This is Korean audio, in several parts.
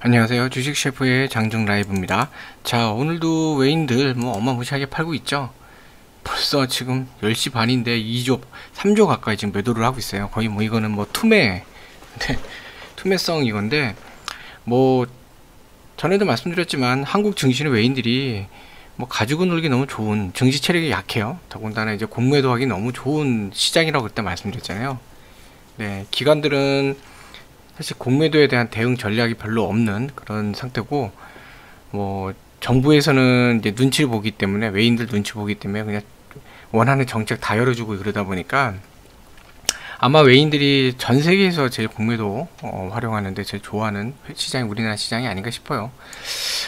안녕하세요. 주식 셰프의 장정 라이브입니다. 자, 오늘도 외인들 뭐 어마무시하게 팔고 있죠. 벌써 지금 10시 반인데 2조, 3조 가까이 지금 매도를 하고 있어요. 거의 뭐 이거는 뭐 투매, 네, 투매성 이건데, 뭐 전에도 말씀드렸지만 한국 증시는 외인들이 뭐 가지고 놀기 너무 좋은, 증시 체력이 약해요. 더군다나 이제 공매도하기 너무 좋은 시장이라고 그때 말씀드렸잖아요. 네, 기관들은 사실 공매도에 대한 대응 전략이 별로 없는 그런 상태고, 뭐 정부에서는 이제 눈치를 보기 때문에, 외인들 눈치 보기 때문에 그냥 원하는 정책 다 열어주고 그러다 보니까 아마 외인들이 전 세계에서 제일 공매도 활용하는데 제일 좋아하는 시장이 우리나라 시장이 아닌가 싶어요.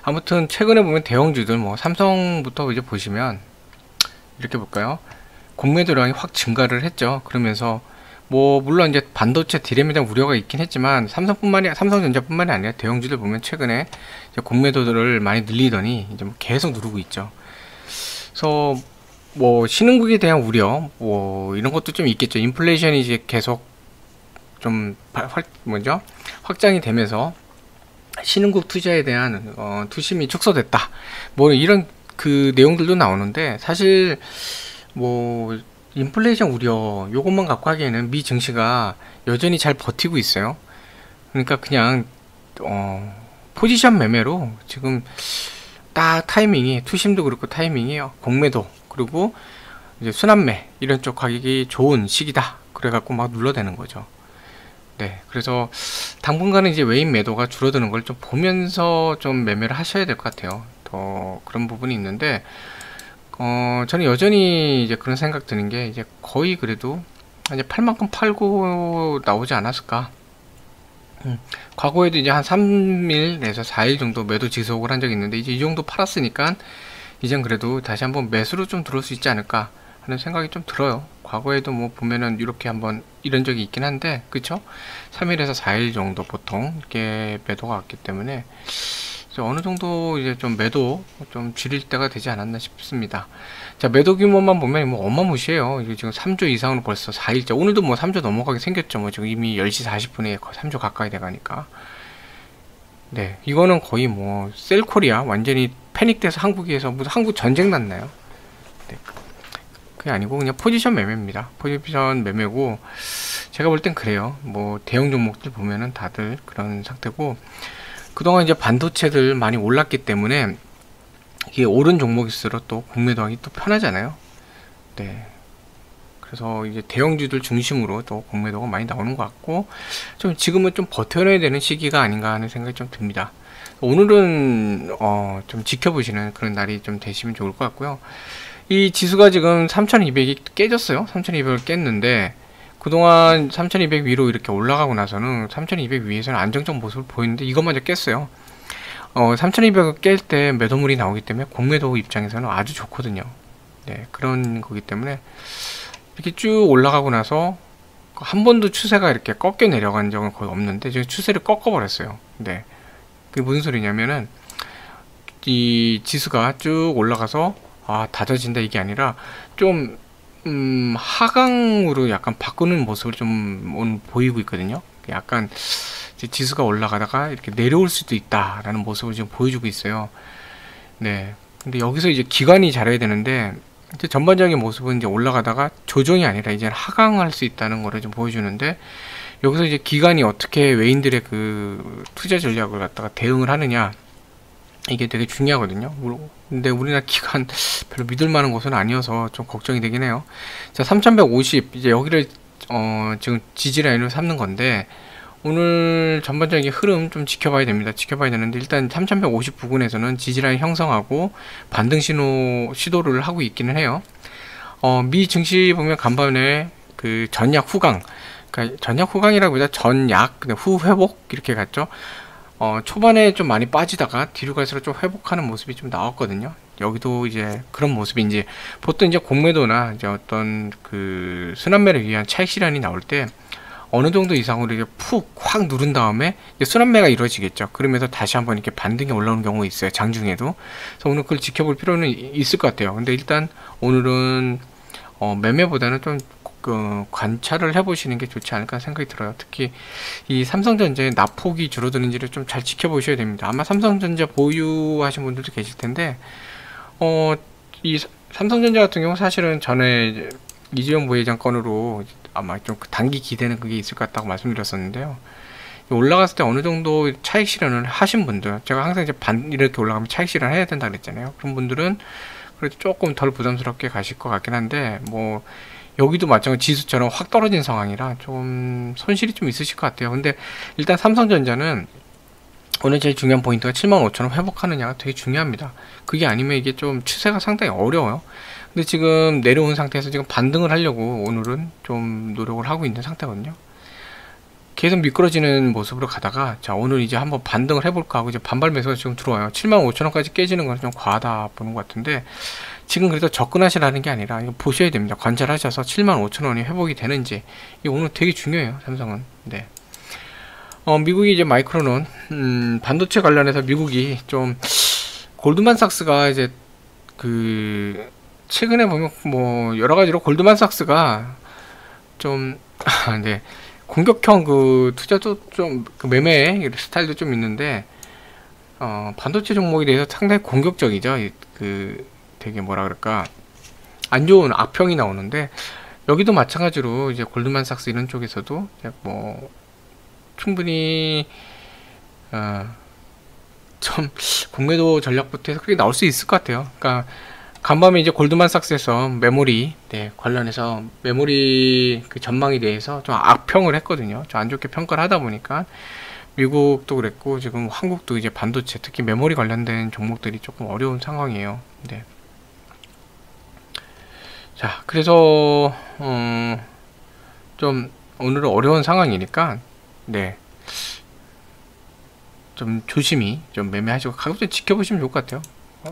아무튼 최근에 보면 대형주들 뭐 삼성부터 이제 보시면 이렇게 볼까요? 공매도량이 확 증가를 했죠. 그러면서 뭐 물론 이제 반도체 디램에 대한 우려가 있긴 했지만 삼성전자뿐만이 아니라 대형주들 보면 최근에 이제 공매도들을 많이 늘리더니 이제 뭐 계속 누르고 있죠. 그래서 뭐 신흥국에 대한 우려 뭐 이런 것도 좀 있겠죠. 인플레이션이 이제 계속 좀 확장이 되면서 신흥국 투자에 대한 투심이 축소됐다. 뭐 이런 그 내용들도 나오는데, 사실 뭐 인플레이션 우려 요것만 갖고 하기에는 미 증시가 여전히 잘 버티고 있어요. 그러니까 그냥 포지션 매매로 지금 딱 타이밍이, 투심도 그렇고 타이밍이 공매도 그리고 이제 순환매 이런 쪽 가격이 좋은 시기다 그래갖고 막 눌러대는 거죠. 네, 그래서 당분간은 이제 외인 매도가 줄어드는 걸 좀 보면서 좀 매매를 하셔야 될 것 같아요. 더 그런 부분이 있는데, 저는 여전히 이제 그런 생각 드는 게, 이제 거의 그래도 이제 팔 만큼 팔고 나오지 않았을까. 과거에도 이제 한 3일에서 4일 정도 매도 지속을 한 적이 있는데, 이제 이 정도 팔았으니까 이젠 그래도 다시 한번 매수로 좀 들어올 수 있지 않을까 하는 생각이 좀 들어요. 과거에도 뭐 보면은 이렇게 한번 이런 적이 있긴 한데, 그쵸? 3일에서 4일 정도 보통 이렇게 매도가 왔기 때문에 어느 정도 이제 좀 매도 좀 줄일 때가 되지 않았나 싶습니다. 자, 매도 규모만 보면 뭐 어마무시해요. 이게 지금 3조 이상으로 벌써 4일째, 오늘도 뭐 3조 넘어가게 생겼죠. 뭐 지금 이미 10시 40분에 3조 가까이 돼가니까. 네, 이거는 거의 뭐 셀코리아 완전히 패닉돼서 한국에서 무슨 한국 전쟁 났나요? 네, 그게 아니고 그냥 포지션 매매입니다. 포지션 매매고, 제가 볼 땐 그래요. 뭐 대형 종목들 보면은 다들 그런 상태고, 그동안 이제 반도체들 많이 올랐기 때문에 이게 오른 종목일수록 또 공매도하기 또 편하잖아요. 네. 그래서 이제 대형주들 중심으로 또 공매도가 많이 나오는 것 같고, 좀 지금은 좀 버텨내야 되는 시기가 아닌가 하는 생각이 좀 듭니다. 오늘은 좀 지켜보시는 그런 날이 좀 되시면 좋을 것 같고요. 이 지수가 지금 3200이 깨졌어요. 3200을 깼는데, 그동안 3200 위로 이렇게 올라가고 나서는 3200 위에서는 안정적 모습을 보이는데 이것마저 깼어요. 3200을 깰 때 매도물이 나오기 때문에 공매도 입장에서는 아주 좋거든요. 네, 그런 거기 때문에 이렇게 쭉 올라가고 나서 한 번도 추세가 이렇게 꺾여 내려간 적은 거의 없는데 지금 추세를 꺾어버렸어요. 네, 그게 무슨 소리냐면은 이 지수가 쭉 올라가서 다져진다 이게 아니라 좀 하강으로 약간 바꾸는 모습을 좀 오늘 보이고 있거든요. 약간 지수가 올라가다가 이렇게 내려올 수도 있다라는 모습을 지금 보여주고 있어요. 네. 근데 여기서 이제 기관이 잘해야 되는데, 이제 전반적인 모습은 이제 올라가다가 조정이 아니라 이제 하강할 수 있다는 거를 좀 보여주는데, 여기서 이제 기관이 어떻게 외인들의 그 투자 전략을 갖다가 대응을 하느냐, 이게 되게 중요하거든요. 근데 우리나라 기관 별로 믿을 만한 곳은 아니어서 좀 걱정이 되긴 해요. 자, 3150 이제 여기를 지금 지지라인으로 삼는 건데, 오늘 전반적인 흐름 좀 지켜봐야 됩니다. 지켜봐야 되는데, 일단 3150 부근에서는 지지라인 형성하고 반등 시도를 하고 있기는 해요. 미 증시 보면 간밤에 그 전약 후강, 그러니까 전약 후강이라기보다 전약 후 회복 이렇게 갔죠. 초반에 좀 많이 빠지다가 뒤로 갈수록 좀 회복하는 모습이 좀 나왔거든요. 여기도 이제 그런 모습이, 이제 보통 이제 공매도나 이제 어떤 그 순환매를 위한 차익 실현이 나올 때 어느 정도 이상으로 이렇게 푹 확 누른 다음에 이제 순환매가 이루어지겠죠. 그러면서 다시 한번 이렇게 반등이 올라오는 경우가 있어요. 장중에도. 그래서 오늘 그걸 지켜볼 필요는 있을 것 같아요. 근데 일단 오늘은 매매보다는 좀 관찰을 해보시는 게 좋지 않을까 생각이 들어요. 특히 이 삼성전자의 낙폭이 줄어드는지를 좀 잘 지켜보셔야 됩니다. 아마 삼성전자 보유하신 분들도 계실 텐데, 이 삼성전자 같은 경우 사실은 전에 이제 이재용 부회장 건으로 아마 좀 단기 기대는 그게 있을 것 같다고 말씀드렸었는데요. 올라갔을 때 어느 정도 차익 실현을 하신 분들, 제가 항상 이제 이렇게 올라가면 차익 실현 해야 된다 그랬잖아요. 그런 분들은 그래도 조금 덜 부담스럽게 가실 것 같긴 한데, 뭐 여기도 마찬가지 지수처럼 확 떨어진 상황이라 좀 손실이 좀 있으실 것 같아요. 근데 일단 삼성전자는 오늘 제일 중요한 포인트가 75,000원 회복하느냐가 되게 중요합니다. 그게 아니면 이게 좀 추세가 상당히 어려워요. 근데 지금 내려온 상태에서 지금 반등을 하려고 오늘은 좀 노력을 하고 있는 상태거든요. 계속 미끄러지는 모습으로 가다가, 자, 오늘 이제 한번 반등을 해볼까 하고 이제 반발 매수가 지금 들어와요. 75,000원까지 깨지는 건 좀 과하다 보는 것 같은데, 지금 그래도 접근하시라는 게 아니라 이거 보셔야 됩니다. 관찰하셔서 75,000원이 회복이 되는지. 이거 오늘 되게 중요해요, 삼성은. 네. 미국이 이제 마이크론은 반도체 관련해서 미국이 좀 골드만삭스가 이제 최근에 보면 뭐 여러 가지로 골드만삭스가 좀 네, 공격형 투자도 좀 매매 스타일도 좀 있는데, 반도체 종목에 대해서 상당히 공격적이죠. 되게 뭐라 그럴까, 안 좋은 악평이 나오는데, 여기도 마찬가지로 이제 골드만삭스 이런 쪽에서도 뭐 충분히 좀 공매도 전략부터 해서 크게 나올 수 있을 것 같아요. 그러니까 간밤에 이제 골드만삭스에서 메모리 관련해서 메모리 전망에 대해서 좀 악평을 했거든요. 좀 안 좋게 평가를 하다 보니까 미국도 그랬고 지금 한국도 이제 반도체 특히 메모리 관련된 종목들이 조금 어려운 상황이에요. 네. 자, 그래서 좀 오늘은 어려운 상황이니까 네, 좀 조심히 좀 매매하시고 가격 좀 지켜보시면 좋을 것 같아요.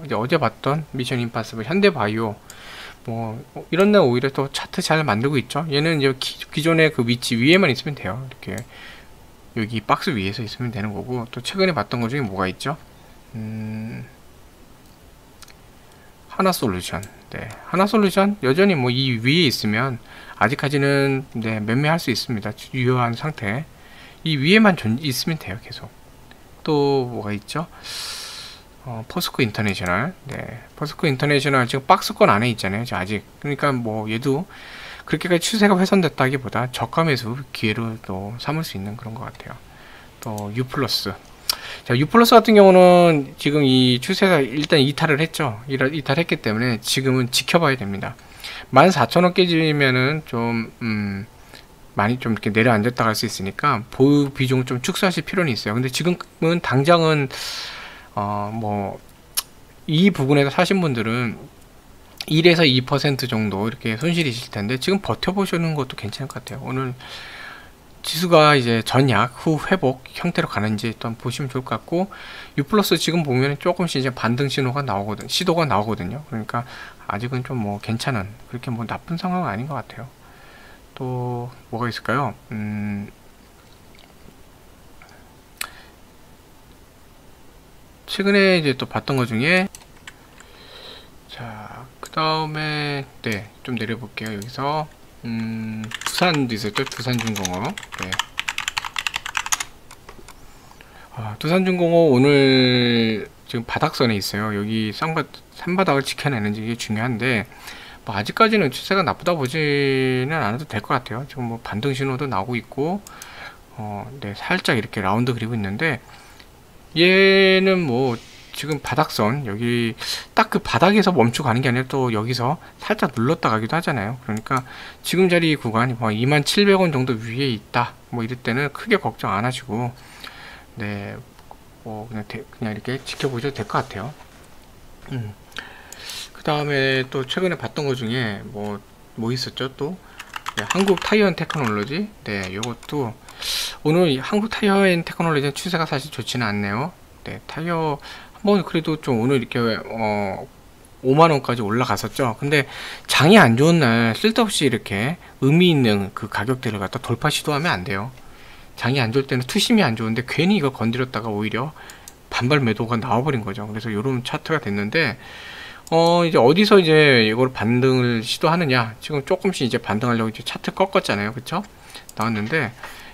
이제 어제 봤던 미션 임파서블, 현대바이오 뭐 이런 데 오히려 또 차트 잘 만들고 있죠. 얘는 이제 기존의 그 위치 위에만 있으면 돼요. 이렇게 여기 박스 위에서 있으면 되는 거고, 또 최근에 봤던 것 중에 뭐가 있죠? 하나솔루션. 네, 하나솔루션 여전히 뭐 이 위에 있으면 아직까지는 네, 매매할 수 있습니다. 유효한 상태. 이 위에만 있으면 돼요. 계속. 또 뭐가 있죠? 포스코 인터내셔널. 네, 포스코 인터내셔널 지금 박스권 안에 있잖아요. 아직. 그러니까 뭐 얘도 그렇게까지 추세가 훼손됐다기보다 저가 매수 기회로 또 삼을 수 있는 그런 것 같아요. 또 유플러스. 자, 유플러스 같은 경우는 지금 이 추세가 일단 이탈을 했죠. 이탈했기 때문에 지금은 지켜봐야 됩니다. 14,000원 깨지면은 좀 많이 좀 이렇게 내려앉았다 갈 수 있으니까 보유 비중을 좀 축소하실 필요는 있어요. 근데 지금은 당장은 뭐 이 부분에서 사신 분들은 1에서 2% 정도 이렇게 손실이실 텐데 지금 버텨보시는 것도 괜찮을 것 같아요. 오늘 지수가 이제 전약 후 회복 형태로 가는지 또 보시면 좋을 것 같고, 유플러스 지금 보면 조금씩 이제 반등 시도가 나오거든요. 그러니까 아직은 좀 뭐 괜찮은, 그렇게 뭐 나쁜 상황은 아닌 것 같아요. 또 뭐가 있을까요? 최근에 이제 또 봤던 것 중에, 자, 그 다음에 네, 좀 내려볼게요. 여기서 두산도 있었죠. 두산중공업. 네. 두산중공업 오늘 지금 바닥선에 있어요. 여기 산바닥을 지켜내는지 이게 중요한데, 뭐 아직까지는 추세가 나쁘다 보지는 않아도 될 것 같아요. 지금 뭐 반등 신호도 나오고 있고, 네, 살짝 이렇게 라운드 그리고 있는데, 얘는 뭐 지금 바닥선, 여기 딱 그 바닥에서 멈추고 가는 게 아니라 또 여기서 살짝 눌렀다 가기도 하잖아요. 그러니까 지금 자리 구간이 뭐 27,000원 정도 위에 있다, 뭐 이럴 때는 크게 걱정 안 하시고, 네, 뭐 그냥 이렇게 지켜보셔도 될 것 같아요. 그 다음에 또 최근에 봤던 것 중에 뭐 있었죠? 또 네, 한국 타이어앤 테크놀로지. 네, 요것도 오늘 한국 타이어앤 테크놀로지는 추세가 사실 좋지는 않네요. 네, 타이어 한번 그래도 좀 오늘 이렇게 5만원까지 올라갔었죠. 근데 장이 안 좋은 날 쓸데없이 이렇게 의미 있는 그 가격대를 갖다 돌파 시도하면 안 돼요. 장이 안 좋을 때는 투심이 안 좋은데 괜히 이거 건드렸다가 오히려 반발 매도가 나와버린 거죠. 그래서 요런 차트가 됐는데, 이제 어디서 이제 이걸 반등을 시도하느냐. 지금 조금씩 이제 반등하려고 이제 차트 꺾었잖아요. 그쵸? 나왔는데,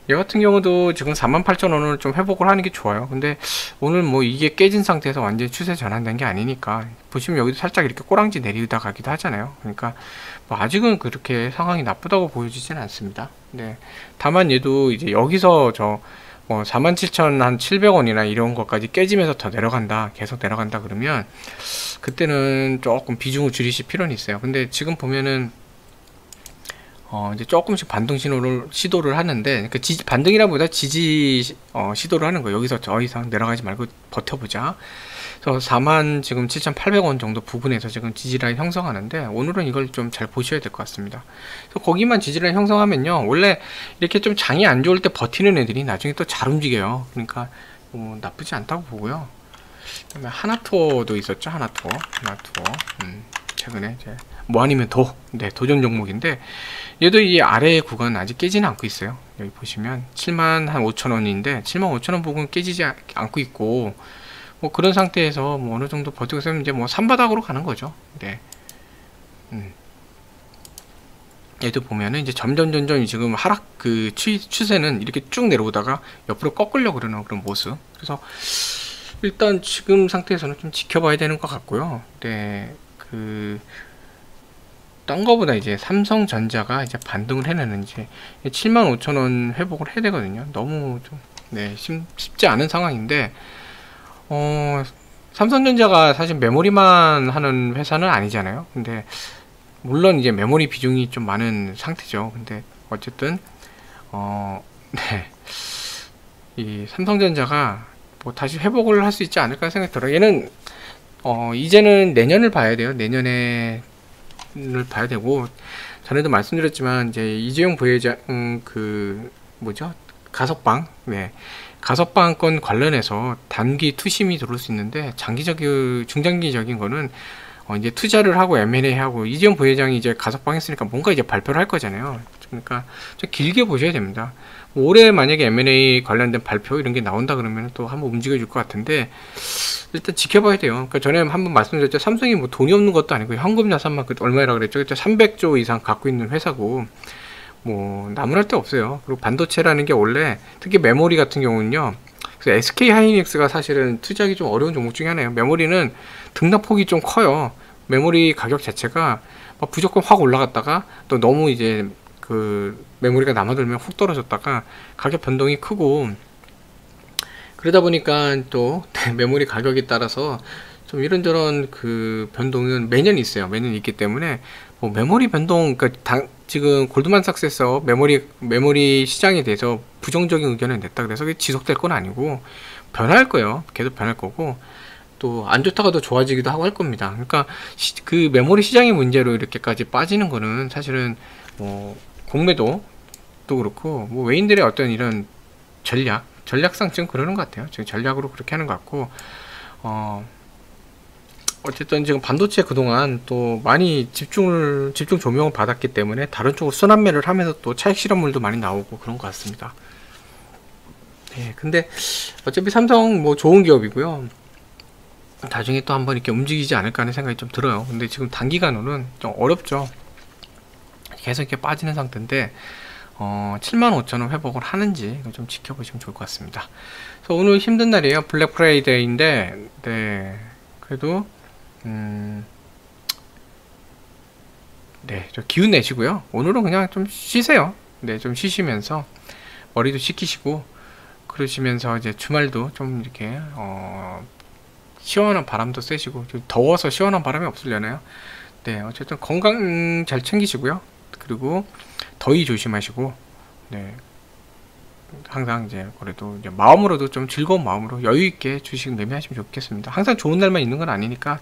얘 같은 경우도 지금 48,000원을 좀 회복을 하는 게 좋아요. 근데 오늘 뭐 이게 깨진 상태에서 완전히 추세 전환된 게 아니니까, 보시면 여기도 살짝 이렇게 꼬랑지 내리다 가기도 하잖아요. 그러니까 뭐 아직은 그렇게 상황이 나쁘다고 보여지지는 않습니다. 네. 다만 얘도 이제 여기서 저 뭐 47,700원이나 이런 것까지 깨지면서 더 내려간다, 계속 내려간다 그러면 그때는 조금 비중을 줄이실 필요는 있어요. 근데 지금 보면은 이제 조금씩 반등 시도를 하는데, 그 반등이라보다 지지 시도를 하는 거예요. 여기서 더 이상 내려가지 말고 버텨보자. 그래서 4만 지금 7,800원 정도 부분에서 지금 지지라인 형성하는데, 오늘은 이걸 좀 잘 보셔야 될 것 같습니다. 그래서 거기만 지지라인 형성하면요, 원래 이렇게 좀 장이 안 좋을 때 버티는 애들이 나중에 또 잘 움직여요. 그러니까 나쁘지 않다고 보고요. 그다음에 하나투어도 있었죠. 하나투어. 최근에 이제 뭐 아니면 도전 종목인데, 얘도 이 아래 구간 아직 깨지는 않고 있어요. 여기 보시면 7만 한 5천원인데 7만 5천원 부분 깨지지 않고 있고, 뭐 그런 상태에서 뭐 어느 정도 버티고 있으면 이제 뭐 산바닥으로 가는 거죠. 네. 얘도 보면은 이제 점점 지금 하락 그 추세는 이렇게 쭉 내려오다가 옆으로 꺾으려고 그러는 그런 모습. 그래서 일단 지금 상태에서는 좀 지켜봐야 되는 것 같고요. 네. 딴 거보다 이제 삼성전자가 이제 반등을 해내는 이제 75,000원 회복을 해야 되거든요. 너무 좀, 네, 쉽지 않은 상황인데, 삼성전자가 사실 메모리만 하는 회사는 아니잖아요. 근데, 물론 이제 메모리 비중이 좀 많은 상태죠. 근데, 어쨌든, 네. 이 삼성전자가 뭐 다시 회복을 할 수 있지 않을까 생각이 들어요. 얘는, 이제는 내년을 봐야 돼요. 내년에, 를 봐야 되고, 전에도 말씀드렸지만 이제 이재용 부회장 가석방, 네, 가석방권 관련해서 단기 투심이 들어올 수 있는데, 장기적인 중장기적인 거는 이제 투자를 하고 M&A 하고, 이재용 부회장이 이제 가석방 했으니까 뭔가 이제 발표를 할 거잖아요. 그러니까 좀 길게 보셔야 됩니다. 올해 만약에 M&A 관련된 발표 이런 게 나온다 그러면 또 한번 움직여 줄 것 같은데, 일단 지켜봐야 돼요. 그러니까 전에 한번 말씀드렸죠. 삼성이 뭐 돈이 없는 것도 아니고 현금 자산만 얼마라 그랬죠. 그때 300조 이상 갖고 있는 회사고, 뭐 나무랄 데 없어요. 그리고 반도체라는 게 원래 특히 메모리 같은 경우는요. 그래서 SK 하이닉스가 사실은 투자하기 좀 어려운 종목 중에 하나예요. 메모리는 등락폭이 좀 커요. 메모리 가격 자체가 막 무조건 확 올라갔다가 또 너무 이제 그 메모리가 남아들면 훅 떨어졌다가 가격 변동이 크고, 그러다 보니까 또 메모리 가격에 따라서 좀 이런저런 그 변동은 매년 있어요. 매년 있기 때문에 뭐 메모리 변동, 그러니까 지금 골드만삭스에서 메모리 시장에 대해서 부정적인 의견을 냈다 그래서 그게 지속될 건 아니고 변할 거예요. 계속 변할 거고, 또 안 좋다가 더 좋아지기도 하고 할 겁니다. 그러니까 그 메모리 시장의 문제로 이렇게까지 빠지는 거는 사실은 뭐 공매도 또 그렇고, 뭐 외인들의 어떤 이런 전략상 지금 그러는 것 같아요. 지금 전략으로 그렇게 하는 것 같고, 어쨌든 지금 반도체 그동안 또 많이 집중 조명을 받았기 때문에 다른 쪽으로 순환매를 하면서 또 차익 실현물도 많이 나오고 그런 것 같습니다. 네, 근데 어차피 삼성 뭐 좋은 기업이고요. 나중에 또 한번 이렇게 움직이지 않을까 하는 생각이 좀 들어요. 근데 지금 단기간으로는 좀 어렵죠. 계속 이렇게 빠지는 상태인데, 75,000원 회복을 하는지 좀 지켜보시면 좋을 것 같습니다. 그래서 오늘 힘든 날이에요. 블랙 프라이데이인데, 네, 그래도 네, 저 기운 내시고요. 오늘은 그냥 좀 쉬세요. 네, 좀 쉬시면서 머리도 식히시고 그러시면서 이제 주말도 좀 이렇게 시원한 바람도 쐬시고, 좀 더워서 시원한 바람이 없으려나요? 네, 어쨌든 건강 잘 챙기시고요. 그리고 더위 조심하시고, 네, 항상 이제 그래도 이제 마음으로도 좀 즐거운 마음으로 여유 있게 주식 매매하시면 좋겠습니다. 항상 좋은 날만 있는 건 아니니까,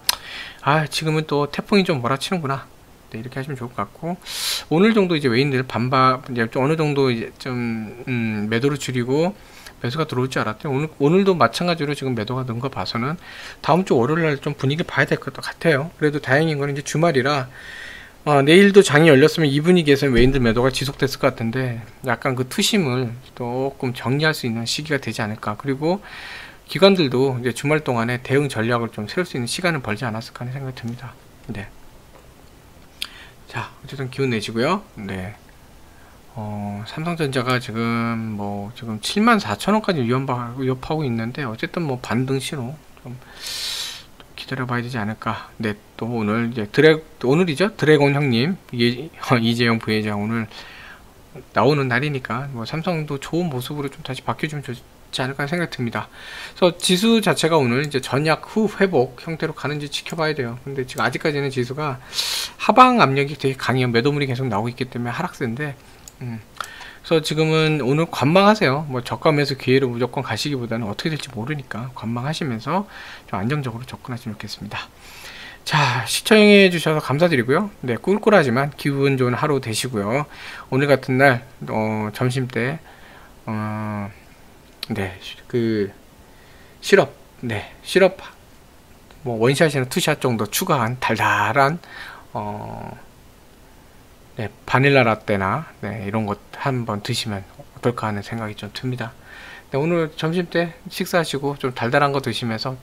지금은 또 태풍이 좀 몰아치는구나, 네, 이렇게 하시면 좋을 것 같고, 오늘 정도 이제 외인들 이제 좀 어느 정도 이제 좀 매도를 줄이고 매수가 들어올 줄 알았더니, 오늘도 마찬가지로 지금 매도가 는 거 봐서는 다음 주 월요일날 좀 분위기 봐야 될 것 같아요. 그래도 다행인 거는 이제 주말이라 내일도 장이 열렸으면 이 분위기에서 외인들 매도가 지속됐을 것 같은데, 약간 그 투심을 조금 정리할 수 있는 시기가 되지 않을까. 그리고 기관들도 이제 주말 동안에 대응 전략을 좀 세울 수 있는 시간을 벌지 않았을까 하는 생각이 듭니다. 네. 자, 어쨌든 기운 내시고요. 네. 삼성전자가 지금 74,000원까지 위협하고 있는데, 어쨌든 뭐 반등 신호 좀 기다려 봐야 되지 않을까. 네, 또 오늘 이제 오늘이죠. 드래곤 형님, 이재용 부회장 오늘 나오는 날이니까 뭐 삼성도 좋은 모습으로 좀 다시 바뀌어주면 좋지 않을까 생각이 듭니다. 그래서 지수 자체가 오늘 이제 전약 후 회복 형태로 가는지 지켜봐야 돼요. 근데 지금 아직까지는 지수가 하방 압력이 되게 강해요. 매도물이 계속 나오고 있기 때문에 하락세인데, 그래서 지금은 오늘 관망하세요. 뭐 저가 매수 기회로 무조건 가시기보다는 어떻게 될지 모르니까 관망하시면서 좀 안정적으로 접근하시면 좋겠습니다. 자, 시청해 주셔서 감사드리고요. 네, 꿀꿀하지만 기분 좋은 하루 되시고요. 오늘 같은 날 점심때 네, 그 시럽 뭐 원샷이나 투샷 정도 추가한 달달한 네, 바닐라 라떼나 네, 이런 것 한번 드시면 어떨까 하는 생각이 좀 듭니다. 네, 오늘 점심때 식사하시고 좀 달달한 거 드시면서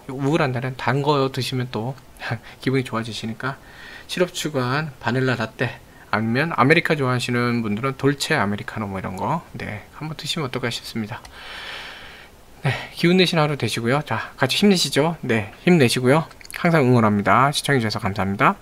우울한 날은 단 거 드시면 또 기분이 좋아지시니까 시럽 추가한 바닐라 라떼 아니면 아메리카 좋아하시는 분들은 돌체 아메리카노 뭐 이런 거 네, 한번 드시면 어떨까 싶습니다. 네, 기운 내신 하루 되시고요. 자, 같이 힘내시죠. 네, 힘내시고요. 항상 응원합니다. 시청해 주셔서 감사합니다.